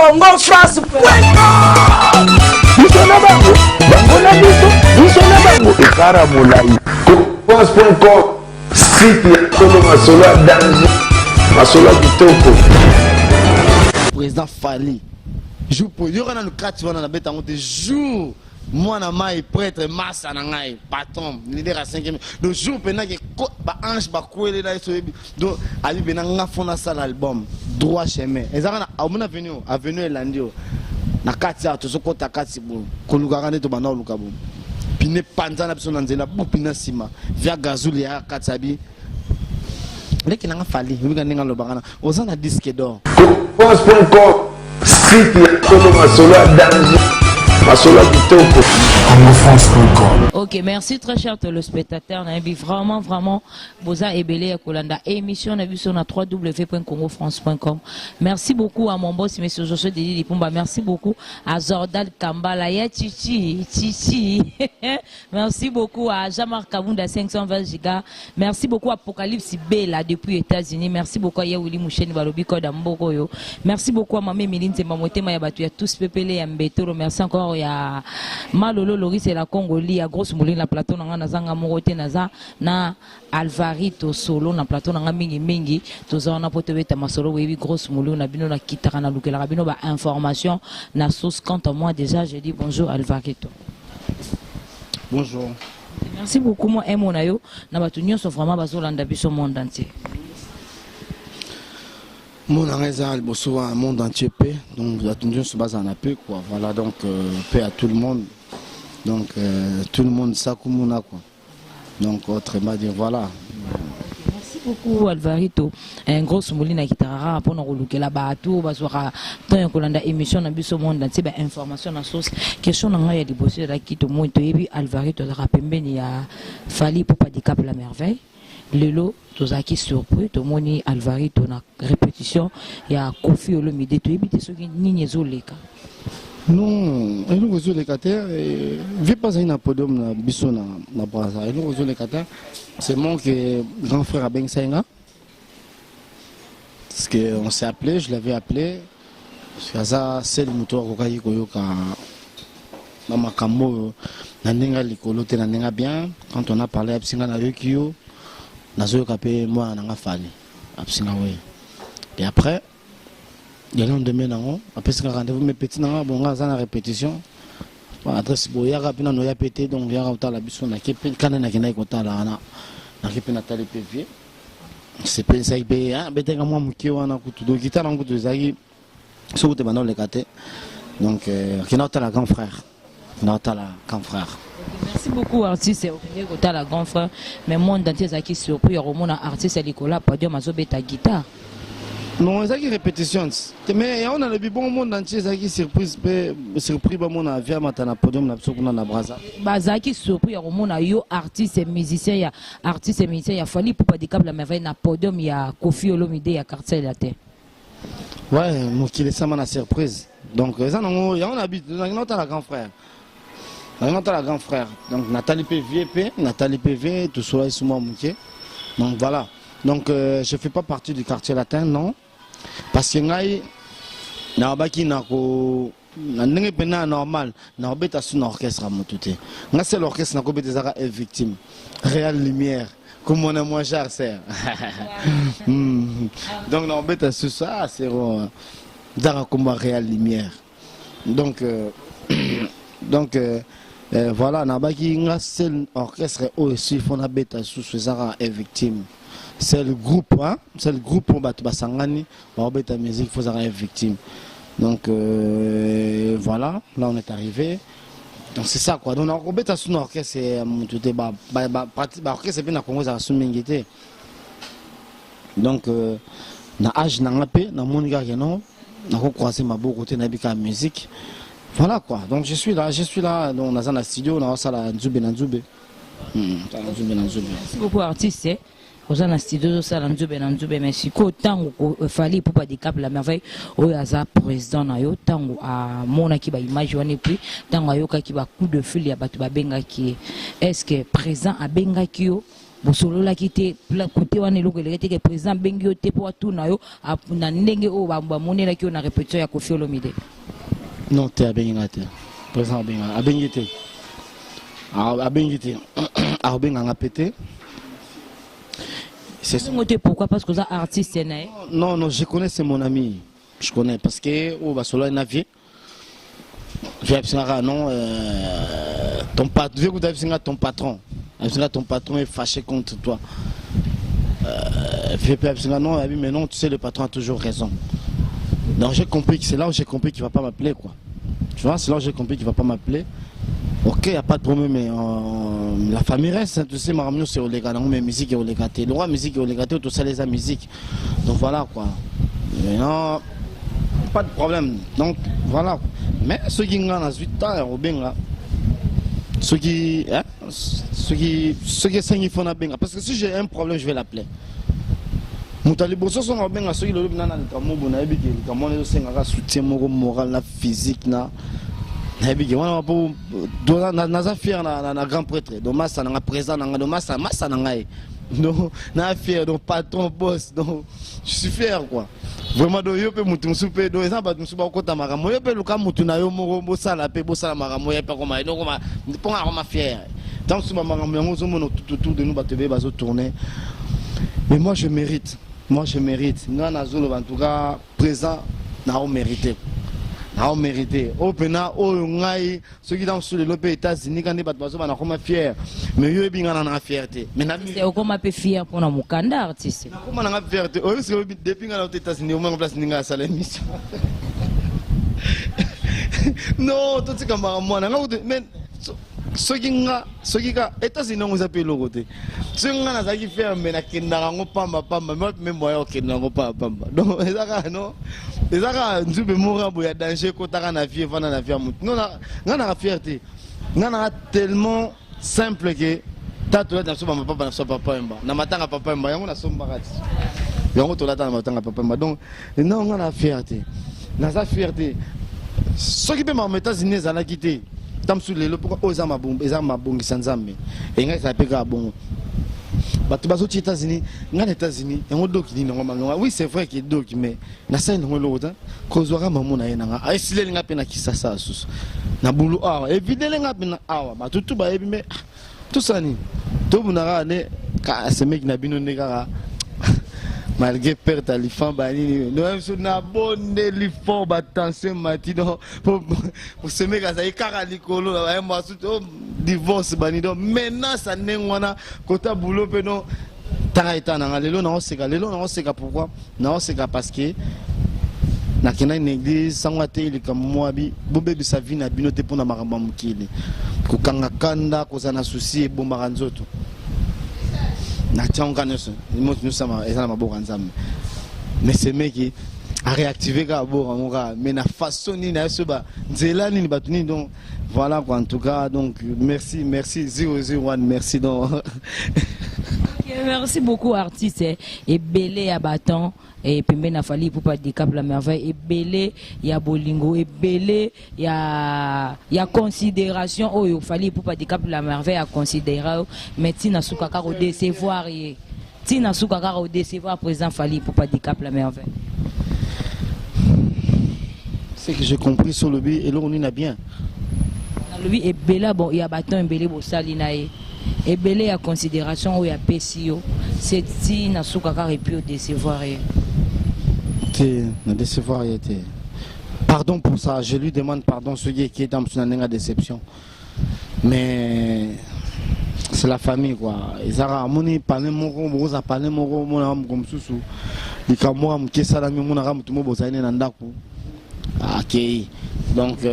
congofrance.com. France.com, site ya solo masolo ya danger, masolo ya kitoko. Président Fali, jour pour il y aura nous 4 jours dans la bête en des jours. Moi na mai prêtre massa na ngai patron leader à 5e le jour pendant que ba ange ba koele là so donc ali bena nga fona ça l'album droit chemin ezaka na amuna avenue elandio na kati ya to sokota kati bo koluka ngane to bana luka bo pine panza na biso na nzela bu pina sima via gazuli ya katsabi leki na nga Fali wika ninga lobanga ozana disque d'or France.com, site ya solo masolo ya danger. Ok, merci très cher téléspectateurs. Vraiment, Boza et Belé Kolanda. Émission na sur na www.congofrance.com. Merci beaucoup à mon boss, monsieur Josué Deli Lipumba. Merci beaucoup à Zordal Kambala, ya Chichi. Merci beaucoup à Jean-Marc Kabunda 520 gigas. Merci beaucoup à Apocalypse Bella depuis les États-Unis. Merci beaucoup à Yaouli Moucheni Balobi Koda Mbogoyo. Merci beaucoup à Mamé Miline Mamote Mayabatu. Il y a tous Pépélé et Mbetoro. Merci encore. Il y a Malolo Loris et la Congoli, il y a Grosse Moulin la plateau na zanga morote naza na Alvarito solo na plateau na mingi toza na potebeta masolo webi Grosse Moulin na bino na kitara na lukela bino ba information na sauce. Quant à moi déjà je dis bonjour Alvarito. Bonjour. Merci beaucoup moi emo na yo na batu nyonso vraiment bazolanda biso monde entier. Mon le monde entier paix, donc la tension se base en la paix quoi. Voilà donc paix à tout le monde, donc tout le monde ça comme on a quoi. Donc autrement dire voilà. Merci beaucoup Alvarito. Un gros moulin qui t'a pour nous relouquer là-bas tout, basera tant que l'on a émission na biso monde entier ba information na source question na ya di bosser là qui te monte et puis Alvarito de rapembeni ya Fali pour pas handicap la merveille. Lelo tozaki surpris to moni Alvarito na répétition ya Kofi Olomide to ebite soki nini ezoleka. Non, elo ezoleka te vi pas un podium na biso na Brazza. Elo ezoleka te c'est mon que grand frère Ben Sainga. Parce que on s'est appelé, je l'avais appelé parce que ça c'est le moteur ko kai ko yoka na makambo na ninga likolo te na ninga bien quand on a parlé absinga na yokio. Nazo kapé moi na nga Fali absinga we et après il y a lendemain nango après c'est rendez-vous mes petits nanga bon nga za na répétition adresse boya rapina no ya pété donc ya rauta la biso na kepe kana na kina ikota la na kepe na tali PV c'est pas ça ibe hein betenga moi muki wana kutu do guitare na kutu zaki so te bana le kate donc kina ta la grand frère Merci beaucoup artiste et au la grand frère mais monde entier qui surpris au monde artiste Nicolas podium azobeta guitare. Non, c'est une répétition. Mais on a le bon monde entier qui surpris ba mon avia matana podium na biso kuna na Brazza. Bazaki surpris au monde yo artiste et musicien ya Fali pour pas handicap la merveille na podium ya Kofi Olomide ya quartier la terre. Ouais, moi qui laisse ça na surprise. Donc ça on habite notre la grand frère. La grand frère, donc Nathalie PV, tout cela est sous moi. Donc voilà. Donc je ne fais pas partie du quartier latin, non. Parce que normal, orchestre c'est l'orchestre est victime. Réal lumière, comme on a moins cher, c'est. Donc ça, c'est dans combat réal lumière. Donc voilà, c'est l'orchestre aussi, on a bêta sous Zara est victime. C'est le groupe, hein? C'est le groupe pour battre Basangani, on a bêta musique, faut Zara est victime. Donc voilà, là on est arrivé. Donc c'est ça quoi. Donc on a bêta sous l'orchestre, c'est l'orchestre c'est bien à Congo, ça a sous Mengité. Donc, na âge na paix, na mon gars non, na croisé ma beau côté na bika musique. Voilà quoi, donc je suis là, donc on a un studio, on a ça la Nzube na Nzube. Merci beaucoup artiste, on a un studio ça la Nzube na Nzube, mais si quoi tant Fali pour pas handicap la merveille, oyaza président na yo tango a mona ki ba image wana puis tango ayoka ki ba coup de fil ya batu ba benga ki est-ce que présent a benga ki yo bosolo la kité côté wana eloko eleki ke président bengi yo te po atuna yo na ndenge o bamonela ki yo na répétition ya Koffi Olomide. Non, te abenga te. Président abenga, abengi te. Abengi te. Abenga nga pété. C'est pourquoi? Parce que vous êtes artiste. Non, non, je connais, c'est mon ami. Je connais parce que oh bah solo navier. Je vais non ton patron, ton patron. Ton patron est fâché contre toi. Non, mais non, tu sais le patron a toujours raison. Donc j'ai compris que c'est là où j'ai compris qu'il va pas m'appeler quoi. Tu vois, c'est là où j'ai compris qu'il va pas m'appeler. Ok, il n'y a pas de problème, mais la famille reste, hein, tu sais, ma c'est au légat, mais musique est au légaté. Le roi musique est au légaté, tout ça les a musique. Donc voilà quoi. Mais non, pas de problème. Donc voilà. Mais ceux qui ont 8 ans, ceux qui sont font la benga. Parce que si j'ai un problème, je vais l'appeler. Moutali bosso sont benga, ceux qui le nana le camo bonabi, le camo le senga soutien moral, la physique na. Nabigi wana po do na za fier na grand prêtre do massa na présent na do massa na ngai. Non, na fier do patron boss donc je suis fier quoi. Vraiment do yo pe mutu soupe do eza ba musu ba kota makambo yo pe luka mutu na yo moko bosala pe bosala makambo ya pe koma donc ma ponga koma fier. Tant que makambo yango zo mono tout de nous ba tebe bazo tourner. Mais moi je mérite. Moi je mérite. Nous na zolo en tout cas présent na on mérité. On mérité. Au pena, au ngai, ceux qui sont sur les États-Unis, quand ils battent, on a comme fier. Mais eux, ils ont fierté. Mais c'est comme un peu fier pour nos mukanda artistes. Comment on a fierté? Eux, c'est depuis qu'on est aux États-Unis, au moins en place, ils ont salé mission. Non, tout ce qu'on a moi, mais ceux qui ont États-Unis, on appelle le côté. Ceux qui ont fait mais na kindarango pamba même moi qui n'ango pamba. Donc, non. Les gens qui ont mouru à danger quand on a vie, on a vie. Non, on a fierté. On a tellement simple que t'as tout là dans son papa, dans son papa, na matanga papa, on a son barat. On a tout là dans matanga papa. Donc, non, on a fierté. On a fierté. Ceux qui peuvent m'en mettre aux États-Unis, à quitter. Tam sur les lopes, aux amabong, sans âme. Et on a fait un bon. Aux États-Unis, États-Unis, oui, c'est vrai qu'il y a d'autres, mais na scène l'autre, cause aura maman na yena. Ay sile nga pena kisasa sus. Na bulu awa, evidele nga pena awa, ba tout ba mais tout ça ni. To bunara ne ka ce mec na bino negara. Malgré perte à l'ifan bani, nous sommes na bonne l'ifan attention matino pour ce mec ça y kara likolo ba moi divorce bani donc maintenant ça n'engwana kota boulot peno taraita na lelo na oseka pourquoi na oseka parce que na kena une église sangwate ile comme moi bi bombe bi sa vie na binote pona maramba mukili ko kanga kanda ko sana souci bomba ranzoto na tanga neso nous sama ezana maboko nzambe mais ce mec a réactivé ka boko mais na façon ni na soba nzela ni batuni donc voilà quoi en tout cas donc merci 001 merci donc merci beaucoup artiste et belé à bâton et puis na fali pour pas décap la merveille et belé ya bolingo et belé ya considération oh fali pour pas décap la merveille à considérer mais tina sukaka au décevoir et tina sukaka au décevoir président fali pour pas décap la merveille. C'est que j'ai compris sur le but et là on y a bien. Lui et belé bon il y a bâton belé bo salinae et belé à considération ou ya PCO c'est tina sukaka et puis au décevoir et ne décevoir été. Pardon pour ça, je lui demande pardon ce qui est dans une déception. Mais c'est la famille quoi. Ils ont moni parler mon gros a parlé mon âme comme sous. Les camois qui ça la mon âme tout mon bosaine nandaku. OK. Donc on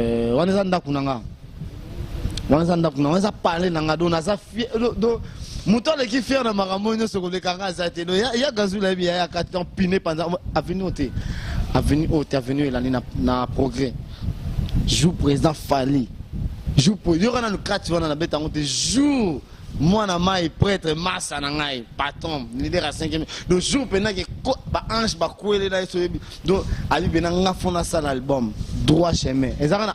est nandaku nanga. On est nandaku nanga, on a parlé nanga do na za Mouton qui fait un maramon sur le caractère zate. Il y a gazou il y a 4 ans piné pendant avenue avenue l'année na progrès. Joue président Fali. Joue pour il y aura le 4 on a bête en jour moi na mai prêtre massa na ngai patron leader à 5e. Donc jour pendant que ba ange ba koele là donc ali bena nga fona ça l'album droit chemin. Ezara na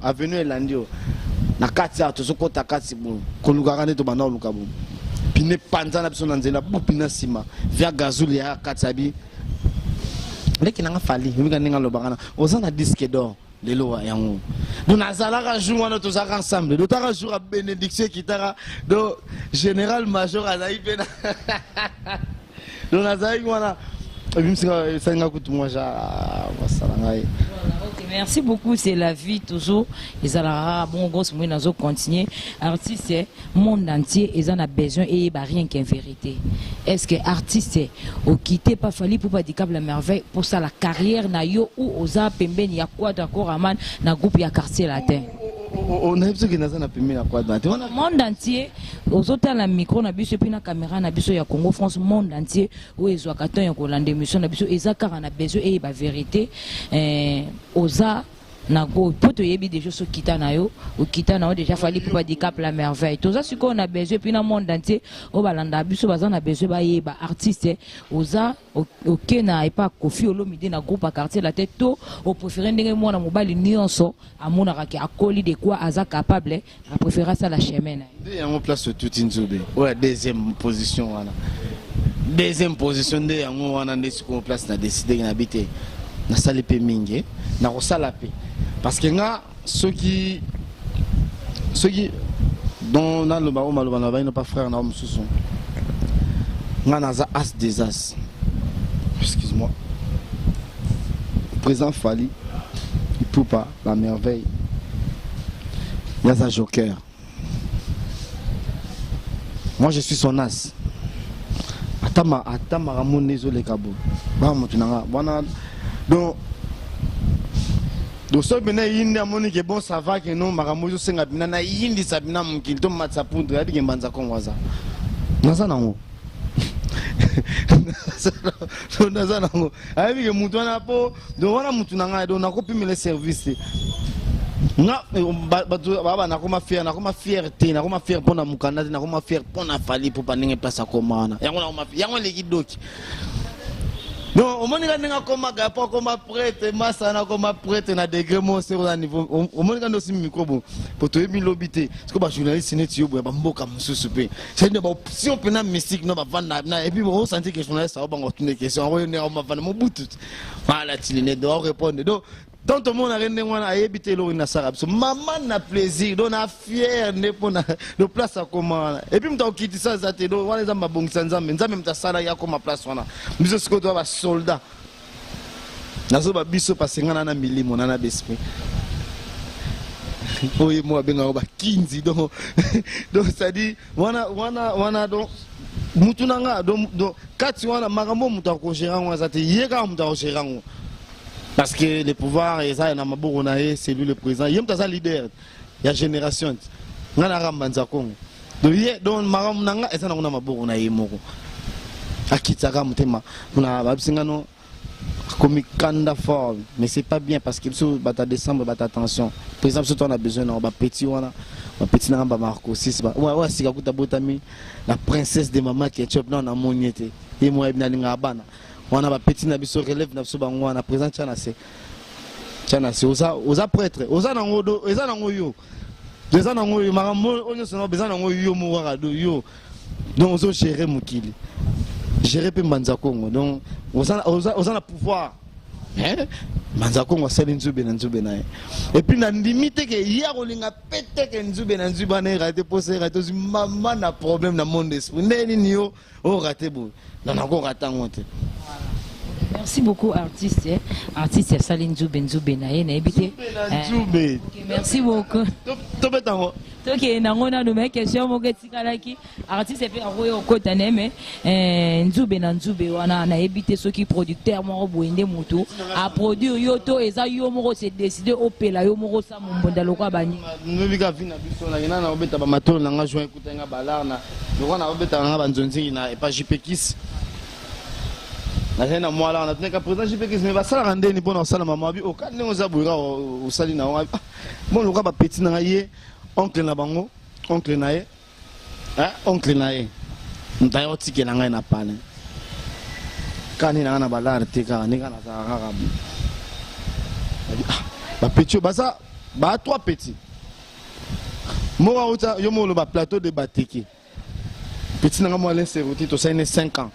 avenue Elandio. Na 4 ans tout ce côté 4 bon kolugara ne to bana lukabu. pine panza na biso na nzela bupina sima via gazole ya katsabi leki nanga fali mika ninga lobakana ozana disque d'or lelo yango donc nazalaka jour wana tozalaka ensemble dotaka jour à bénédiction kitaka do général major azali pena donc nazali wana bimsinga senga kutumwa ja wasalanga. Merci beaucoup, c'est la vie toujours. Ils ont bon gros moyen nazo continuer. Artiste monde entier, ils en a besoin et bah rien qu'en vérité. Est-ce que artiste au quitter pas fallu pour pas décap la merveille pour ça la carrière na yo ou oza pembeni ya quoi d'accord aman na groupe ya quartier latin. On a besoin que naza na pembeni ya quoi d'accord. Monde entier, aux autres la micro na biso puis na caméra na biso ya Congo France monde entier où ils ont katon ya kolanda émission na biso ezaka na besoin et bah vérité oza na go poto yebi déjà so kita na yo o kita na déjà fallait pour pas décap la merveille tout ça ce qu'on a besoin puis na monde entier o balanda biso baza na besoin ba yeba artiste oza OK na et pas Kofi Olomide na groupe à quartier la tête to au préféré ndenge mwana mobali nyonso amona ka akoli de quoi aza capable a préférer ça la chemin il y a en place tout Nzube ouais deuxième position wana deuxième position de yango wana ndesiko place na décider na habiter na sali pe mingi na kosala pe parce que nga ceux qui dont dans le baro maloba na ba pas frère na mususu nga naza as des as excuse-moi présent Fali il peut pas la merveille il y a sa joker moi je suis son as atama ramonezo le kabo ba mutu nanga bwana donc ce que yindi amoni que bon ça va que non maramozo senga bina na yindi sabina mukilto matsa poudre abi ngembanza kongwaza naza nango naza nango abi ke mutu na po do wana mutu nanga do nakopimela service nga baba nakoma fierté nakoma fier pona mukanda nakoma fier pona Fali pour pas ninge place akomana yango leki doki. Non, au moins il y a comme gapa comme prêtre, massana comme prêtre na degré mon c'est au niveau. Au moins il y a aussi micro bon pour te bien l'obité. Parce que bah journaliste c'est netio bah mboka mususu pe. C'est une si on peut na mystique non bah vendre et puis on sentit que journaliste ça va pas retourner question. On va vendre mon bout tout. Voilà tu ne dois répondre. Donc tant tout le monde a rendu à habiter l'eau na sarab. Maman n'a plaisir, donc na fier ne pour na le place à comment. Et puis m'ta quitter ça ça te do. Wana zamba bongisa nzambe nzambe m'ta sala ya comme place wana. Biso siko to ba soldat. Nazo ba biso parce ngana na milimo na d'esprit. Oye moi benga ba 15 donc ça dit wana donc mutu nanga donc kati wana makambo muta ko gérer wana za te yeka muta ko gérer. Parce que le pouvoir, c'est lui le président. Il y a un leader. Il y a une génération. Il y a un Kongo. Donc, il y a un Maram et ça n'a pas de moko. Akitaka mutema. On a babsingano comme kanda fort, mais c'est pas bien parce que sur bata décembre bata attention. Par exemple, si on a besoin d'un petit wana, un petit namba Marco 6 ouais c'est kakuta botami la princesse de maman qui est chop dans na moniete. Et moi ibna linga bana. On a petit na biso relève na biso bango na présent tchana c'est oza prêtre oza nango do eza nango yo eza nango yo makambo onyo sono besoin nango yo mo waka do yo donc ozo gérer mukili gérer pe mbanza Kongo donc oza na pouvoir hein mbanza Kongo sali nzube na et puis na limite que ya kolinga pete que nzube na nzuba na raté poser raté maman na problème na monde esprit ndeni ni yo o raté bo na ko ratango te. Merci beaucoup artiste. Artiste Saline Nzube na habité. Merci beaucoup. Ok, nangona no me question mo ketikalaki artiste pe aroye okota neme Nzube wana na habité ceux qui producteur mo boende moto a produire yo to eza yo mo se décider opela yo mo sa mbonda lokwa bani. Nobika vina biso na ina na obeta ba matolo na nga joint écouter nga balar na lokwa obeta nga banzonzi na et pas JPKIS. Na moi là on a tenu qu'à présent JPKIS mais va ça rendre ni bon ça la maman bi au cas ne oza boira au sali na bon lokwa ba petit na ye oncle na bango oncle na ye oncle na ye ntayo tike na ngai na pane kani na balar te ka ni kana sa rara ba petit baza ba trois petits moi yo mo le ba plateau de bateki petit nanga moi l'insécurité to ça il 5 ans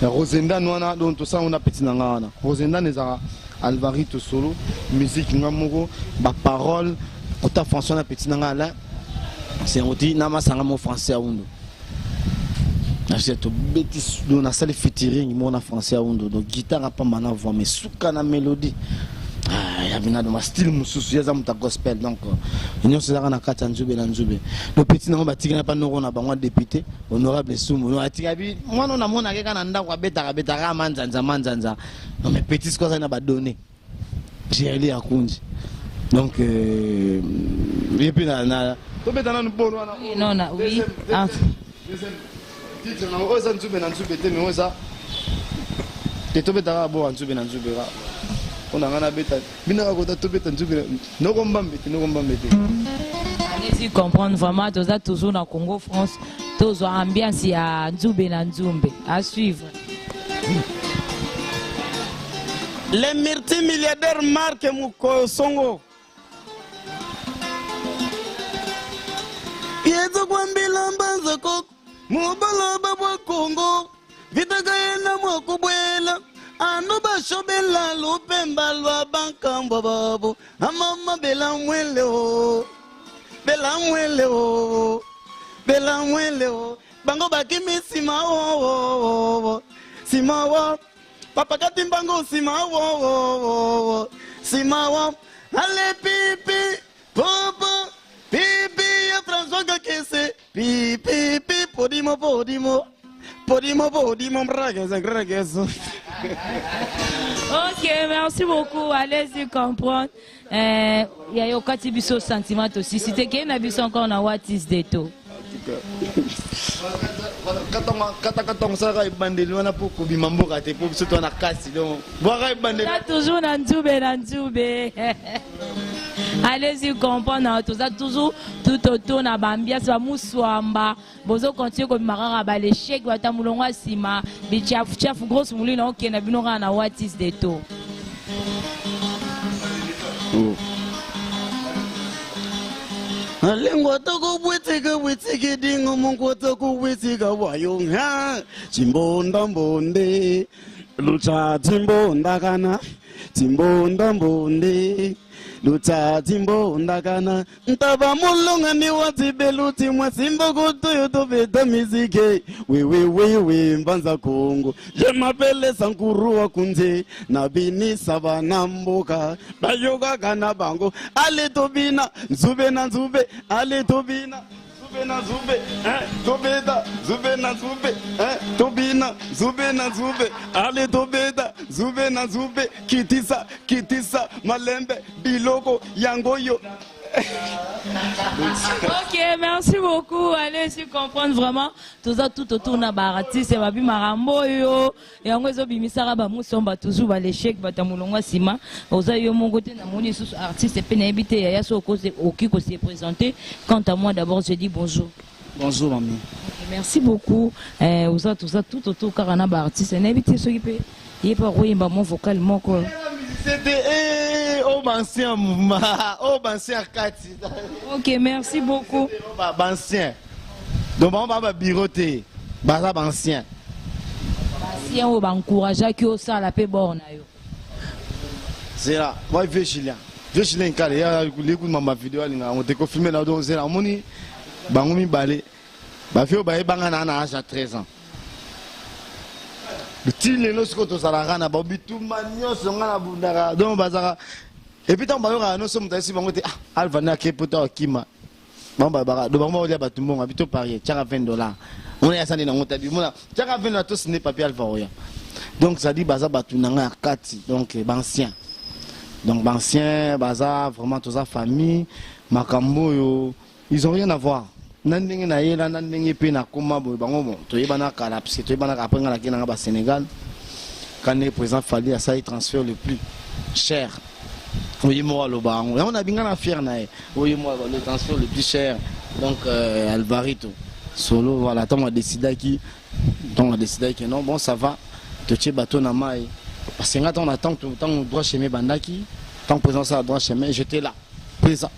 Rosenda noana donc tout ça on a petit nanga wana Rosenda nezara Alvarito solo musique ngamoko ba parole ota fonction na petit nanga là c'est on dit na masanga mo français undo c'est to bêtise do na salle featuring mo na français undo donc guitare pas mana voix mais souka na mélodie il y a bien dans style mususu ya zamuta gospel donc union c'est na kata nzube na nzube le petit nanga batika na pa noro na bango député honorable Sumu no atika bi moi non na mona ke kana ndako betaka manzanza non mais petit quoi ça na ba donné j'ai allé à Kunji donc et puis na to betana no bono non na oui titre na oza nzube na nzube te mais oza te to betaka bo nzube na nzube ra on a ngana beta bina ka kota to beta nzube no kombambe te allez-y comprendre vraiment tous toujours dans Congo France tous ambiance ya nzube na nzumbe à suivre. Les multimilliardaires Marc Mukosongo Yezo kwambila mbanza koko mubala baba Congo vitaka yena mwakubwela anu bashobela lupemba lwa banka mbababu amama bela mwele o bango bakimi sima o sima o papa kati mbango sima o sima o ale pipi popo pipi ya François Gakese pipi podimo mragezo. Ok, merci beaucoup. Allez-y comprendre. Il y a eu un biso sentiment aussi. Si tu as un biso encore na what is the to. Toujours na nzube. Allez-y comprendre tout ça toujours tout autour na bambia ça muswamba bozo continuer comme marara ba l'échec wata mulongwa sima bichafu grosse mulina OK na binora na what is the to. Alengo toko bweteke dingo mungu toko bweteke wayo ha chimbonda mbonde lucha chimbonda kana chimbonda mbonde lucha chimbonda kana ntaba mulunga ni wazibeluti mwasimba kutoyo to beta mizike wewe mbanza Kongo je mapele sankuruwa kunje na bini sabana mboka bayoga kana bango ale tobina nzube na nzube ale tobina tobeda zube na zube tobina zube na zube ale tobeda zube na zube kitisa malembe biloko yangoyo. Ok, merci beaucoup. Allez-y comprendre vraiment tout ça tout autour na barati c'est babi marambo yo et on ezo bimisara ba musomba toujours ba l'échec batamulongwa sima oza yo mon côté na moni sous artiste pe na habité ya so cause okiko se présenter. Quant à moi d'abord je dis bonjour. Bonjour mamie. Okay, merci beaucoup. Oza tout ça tout autour car na ba artiste na habité so qui peut y pas royemba mon vocal moko. C'était au ancien mouvement, au ancien kati. Ok, merci beaucoup. Ancien. Donc on va biroter. Baza ancien. Ancien on va encourager que ça la paix bonne yo. C'est là. Moi vieux Chilien. Vieux Chilien kale ya l'écoute ma vidéo linga on te confirmer na donc c'est là moni bangomi balé. Ba fio ba banga na âge à 13 ans. Le tile no siko to salaka na babitu manyo songa na bundaka donc bazaka et puis tant ba no somo tasi bango te alva na ke poto kima bamba baka do bango olia batumbonga bito parier tchaka $20 on ya sani na ngota bi mona tchaka $20 to ce papier alva oya donc ça dit baza batunanga kati donc bancien donc bancien baza vraiment toute sa famille makambo yo ils ont rien à voir. Nandenge na yela nandenge pe na koma bo bango bon to yebana kala parce que to yebana après ngala kina ba Sénégal quand le président Fali a ça il transfert le plus cher oui moi le bango on a bien na fier na oui moi le transfert le plus cher donc Alvarito solo voilà tant on a décidé que non bon ça va te tché bateau na mai parce que on attend tout le temps on doit chez mes bandaki tant présent ça doit chez mes j'étais là présent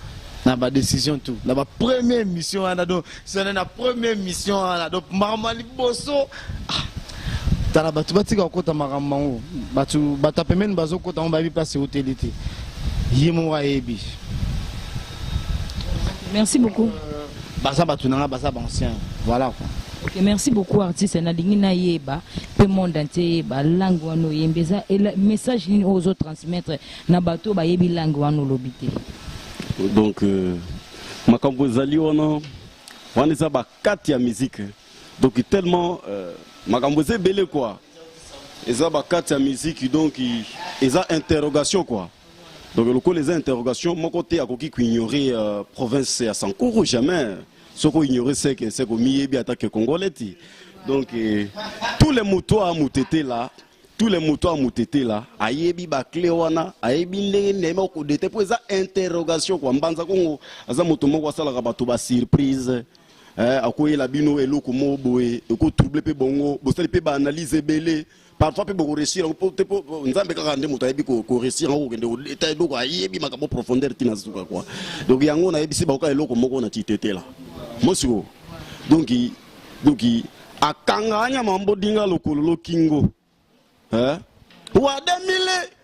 na ba décision tout na ba première mission ana donc c'est na première mission ana donc mama liboso tala batu batika okota makambo batu batapemeni bazokota on babi place hôtelité yimo wa ebi. Merci beaucoup. Basa batu nanga basa ancien voilà quoi. Ok, merci beaucoup artiste na dingi na yeba pe monde entier ba langue wano yembeza et le message ni aux autres transmettre na bato ba yebi langue wano lobité. Donc makambo zali wana wana za ba kati ya musique. Donc tellement makambo zebele quoi. Eza ba kati ya musique donc eza interrogation quoi. Donc le coup les interrogations mon côté a koki ignorer province à Sankourou jamais. Ce qu'on ignorait c'est que c'est comme Miyebi attaque congolais. Donc tous les motos à moutété là, ayebi ba clé wana, ayebi ndenge ko dete pour ça interrogation quoi mbanza kongo aza moto moko sala ka bato ba surprise akoye la bino eloko mo boye ko troubler pe bongo bo sala pe ba analyse belé parfois pe bo réussir nzambe ka rande moto ayebi ko réussir ko kende état donc ayebi makabo profondeur tina zuka quoi donc yango na yebi si ba ko eloko moko na titete là Monsieur, donc akanganya mambo dinga lokolo kingo,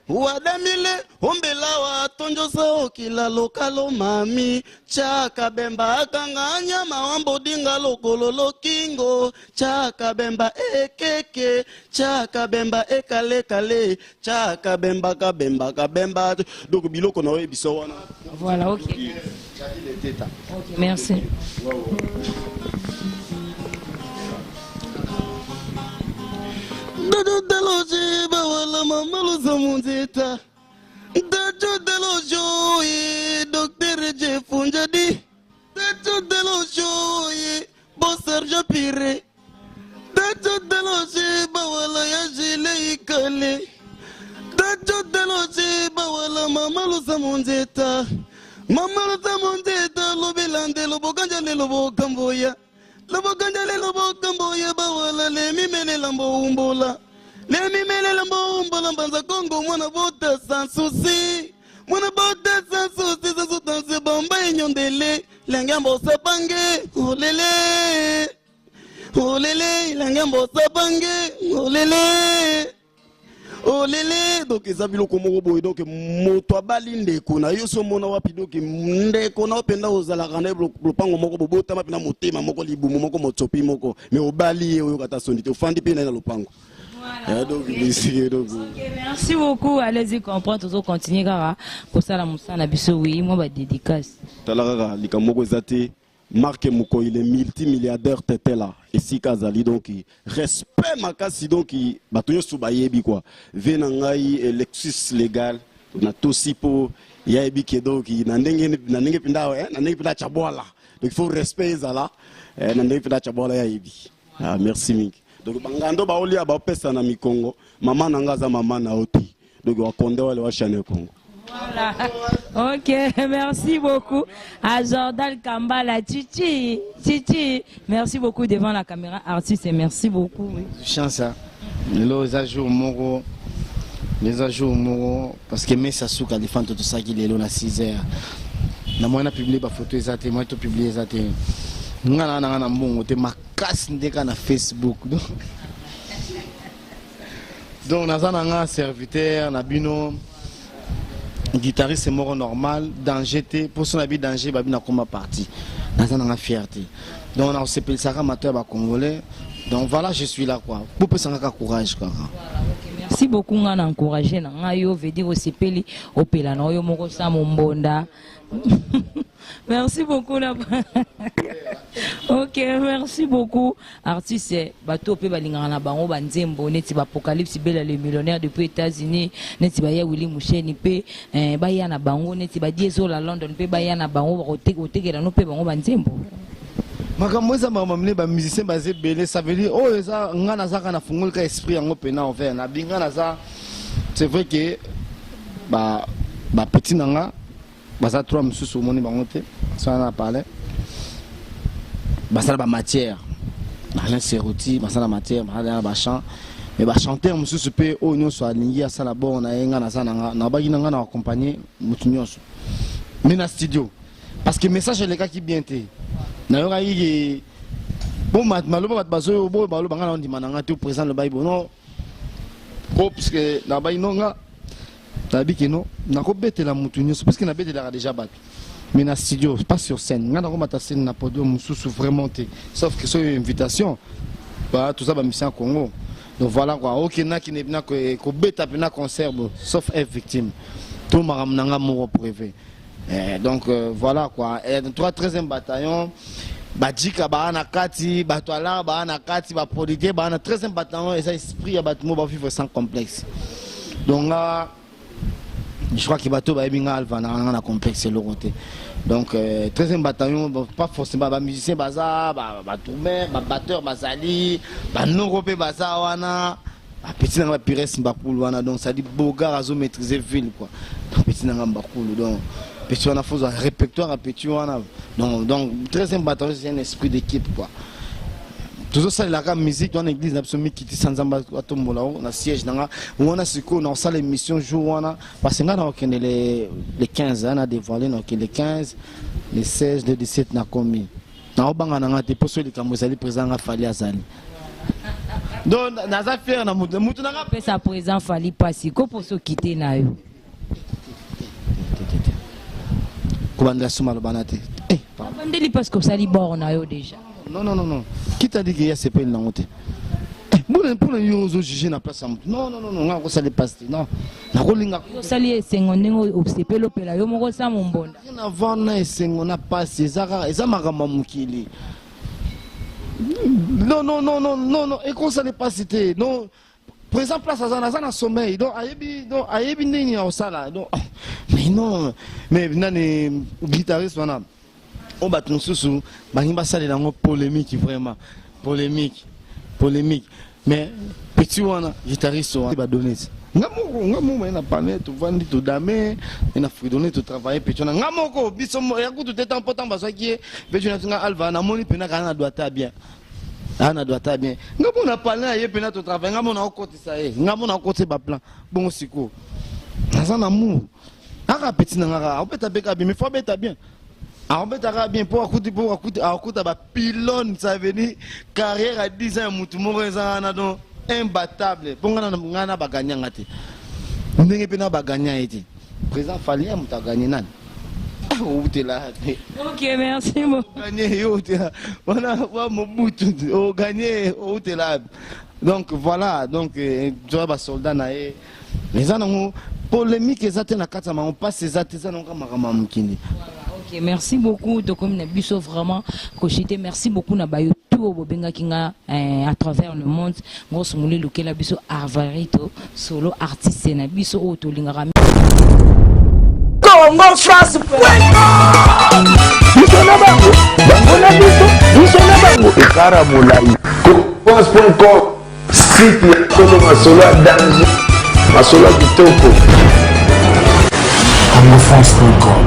wadamile, ombela wa tonjo sa okila lokalo mami, chaka bemba akanganya mambo dinga lokolo kingo, chaka bemba ekeke, chaka bemba ekale, chaka bemba kabemba, donc biloko na webiso wana. Voilà, ok. Ok, merci. Dajo deloji bawala mamalu zamunzeta. Dajo delojo ye docteur Jefunjadi. Dajo delojo ye bossar Japire. Dajo deloji bawala ya jile ikale. Dajo deloji bawala mamalu zamunzeta. Mama Zamondeta Lobilande Loboganjale Lobogamboya Loboganjale Lobogamboya Bawala Lemi Mele Lambo Umbola Lemi Mele Lambo Umbola Banza Congo Mwana Bota Sans Souci Mwana Bota Sans Souci Zazutanse Bamba Nyondele Lengambo Sapange Olele Olele Lengambo Sapange Olele Oh lele donc ezabilo komoko boy donc moto abali ndeko na yo so mona wapi donc ndeko na openda ozala kana lopango moko bobota mapina motema moko libumu moko motopi moko mais obali oyo kata sonite ofandi pe na lopango. Voilà. Donc, okay, merci beaucoup, allez-y comprendre toujours continuer kara pour ça la musana biso oui moi ba dédicace. Talara likamoko ezate Marc Mouko, il est multimilliardaire tete là. Et si Kazali donc respect makasi donc batoyo subayebi quoi. Venangai Lexus légal na tosipo yaebi ke donc na ndenge pinda na ndenge pinda chabola. Donc il faut respect zala na ndenge pinda chabola yaebi. Ah merci mink. Donc bangando ba olia ba pesa na mikongo. Mama nangaza mama na oti. Donc wa konde wale wa chane Congo. Voilà. Ok, merci beaucoup à Jordan Kambala. Chichi, merci beaucoup devant la caméra artiste et merci beaucoup. Chance, les ajouts moro, parce que mes sasuka les fans tout ça qui est là à 6 heures. Na moi na publié ba photo exacte, moi to publié exacte. Ngana na mbongo te makasi ndeka na Facebook. Donc nazana nga serviteur na bino guitariste c'est mort normal, danger pour son habit danger babi na comme parti. Dans une fierté. Donc on a aussi ça amateur ba congolais. Donc voilà, je suis là quoi. Pour personne qui a courage quoi. Voilà, OK. Merci beaucoup on a encouragé na yo veut dire aussi peli opela na yo moko sa mombonda. Merci beaucoup là. Ok, merci beaucoup. Artiste, bateau pe balinga na bango banzembo neti ba apocalypse bela le millionnaire depuis États-Unis, neti ba ya Willy Musheni pe ba ya na bango neti ba Dieso la London pe ba ya na bango otekela no pe bango banzembo. Makamweza mamamne ba musicien basé belé ça veut dire oh ça ngana zaka na fungol ka esprit yango pena envers na binga na za. C'est vrai que ba petit nanga basa trois mususu moni bango te ça on a parlé. Basa la matière rien c'est roti basa la matière ba chant mais ba chanteur mususu pe o nyonso alingi asa la bon na enga na sana na ba ginanga na accompagner mutu nyonso mais na studio parce que message les gars qui bien té na yo yi bon maloba bat bazo bo balo banga on dimana tout présent le bible non parce que na ba inonga tabi que non na ko betela mutu nyoso parce que na betela déjà bat mais na studio pas sur scène nga na ko mata scène na podium mususu vraiment té sauf que c'est une invitation bah tout ça ba mission Congo donc voilà quoi OK na qui na ko beta pena concert sauf être victime tout maramnanga mo privé donc voilà quoi et 3e bataillon badjika ba na kati batwala ba na kati ba policier ba na 13e bataillon et ça esprit ya batmo ba vivre sans complexe donc là je crois que bateau ba ebinga alva na complexe le côté donc 13e bataillon pas forcément ba musicien baza ba tourmer ba batteur bazali ba norope baza wana ba petit na ba pires mbakulu wana donc ça dit boga azo maîtriser ville quoi petit na mbakulu donc petit wana faut un répertoire petit wana donc 13e bataillon c'est un esprit d'équipe quoi. Toujours ça la musique dans l'église absolument qui sans zamba atombola na siège nanga on a ce qu'on ça l'émission jour wana parce que là on les 15 ans a dévoilé donc les 15 les 16 les 17 na commis na obanga nanga te poso les kamozali présent a fali azali donc na za faire na mutu nanga pesa présent fali passer ko poso quitter na yo kubandela suma lo banate bandeli parce que ça li borna yo déjà. Non. Qui t'a dit qu'il y a ces peines dans le pour les gens juger la place. Non, on ça les passe. Non, on sali sengondengo obsepelo pela yo moko sa mombonda. Avant na sengona passe ezaka ezamaka mukili. Non, et qu'on ça les passe c'était. Non, présent place à sommeil. Donc ayebi nini au sala. Donc mais non, mais nani guitariste wana. On bat nous sous bahimba ça dans une polémique vraiment polémique mais petit wana guitariste va donner ngamo na parler tu vandi tu dame na fridonner tu travailler petit wana ngamoko biso ya kutu tete important baso qui veut na alva na moni pena kana doit bien ana doit bien ngamo na parler ye pena tu travailler ngamo na côté ça ngamo na côté ba plan bon siko na na mou aka petit na ngara on peut taper bien mais faut beta bien. Alors, on peut bien pour écouter pylône, ça veut dire carrière à 10 ans, imbattable. Pour qu'on ait gagné, on n'a pas gagné. Président Fali, on a gagné. Ok, merci beaucoup. On a gagné. Donc voilà, donc tu vois, soldat, les gens polémique, on passe ces artisans, Ok, merci beaucoup. Donc, comme Nabiso vraiment cochité, merci beaucoup Nabayo tout Bobenga Kinga à travers le monde. Moi, je suis le Nabiso Arvarito, solo artiste Nabiso Otolingara. Congo France. France.com site ya Solo Masolo Danger Masolo Kitoko. Congo France.com